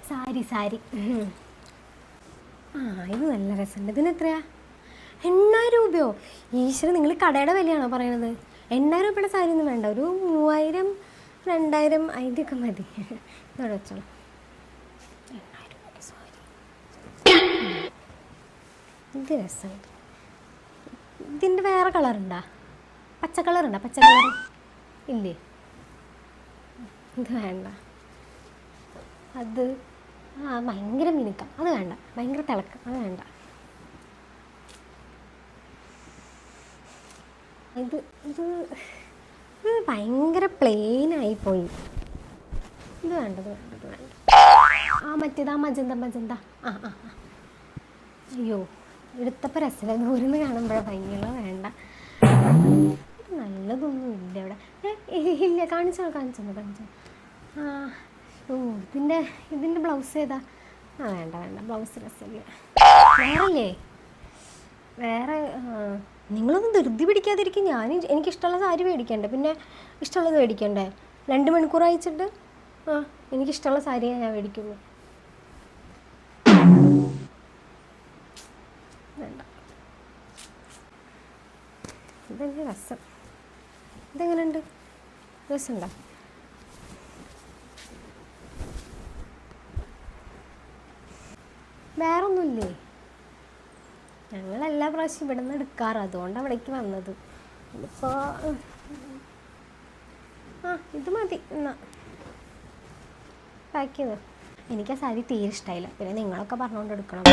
സാരി സാരി. ആ ഇത് നല്ല രസമുണ്ട്. ഇതിന് എത്രയാ? 8000 രൂപയോ? ഈശ്വരൻ, നിങ്ങൾ കടയുടെ വിലയാണോ പറയണത്? 8000 രൂപയുടെ സാരി ഒന്നും വേണ്ട, ഒരു 3000 2000 അതിൻ്റെയൊക്കെ മതി. ഇതോടെ വെച്ചോളാം. 8000 രൂപയുടെ സാരി. ഇത് രസമുണ്ട്. ഇതിൻ്റെ വേറെ കളറുണ്ടാ? പച്ച കളറുണ്ടോ? പച്ച കളർ ഇല്ലേ? ഇത് വേണ്ട. അത് ഭയങ്കര മിനുക്കം, അത് വേണ്ട. ഭയങ്കര തിളക്കം, അത് വേണ്ട. ഇത് ഇത് ഇത് ഭയങ്കര പ്ലെയിനായിപ്പോയി. ഇത് വേണ്ടത് വേണ്ടത് വേണ്ട. മറ്റേതാ മജന്ത മജന്ത. അയ്യോ, എടുത്തപ്പോൾ രസമില്ല, ദൂരെന്ന് കാണുമ്പോഴാണ് ഭംഗിയുള്ള. വേണ്ട, നല്ലതൊന്നും ഇല്ല ഇവിടെ. ഇല്ല, കാണിച്ചോ. ഇതിൻ്റെ ബ്ലൗസ് ഏതാ? വേണ്ട ബ്ലൗസ് രസമില്ല. വേറല്ലേ? വേറെ നിങ്ങളൊന്നും ധൃതി പിടിക്കാതിരിക്കും. എനിക്കിഷ്ടമുള്ള സാരി മേടിക്കണ്ടേ, പിന്നെ ഇഷ്ടമുള്ളത് മേടിക്കണ്ടേ? 2 മണിക്കൂർ അയച്ചിട്ട് എനിക്കിഷ്ടമുള്ള സാരിയാണ് ഞാൻ മേടിക്കുന്നു. വേണ്ട. ഇതെങ്ങനെ രസം? ഇതെങ്ങനെയുണ്ട്? രസമുണ്ടോ? വേറൊന്നുമില്ലേ? ഞങ്ങളെല്ലാ പ്രാവശ്യം ഇവിടെ നിന്ന് എടുക്കാറ്, അതുകൊണ്ട് അവിടേക്ക് വന്നത്. ഇതിപ്പോൾ ഇത് മതി എന്നാ പാക്ക് ചെയ്തോ. എനിക്ക് ആ സാരി തീരെ ഇഷ്ടമായില്ല, പിന്നെ നിങ്ങളൊക്കെ പറഞ്ഞുകൊണ്ട് എടുക്കണം.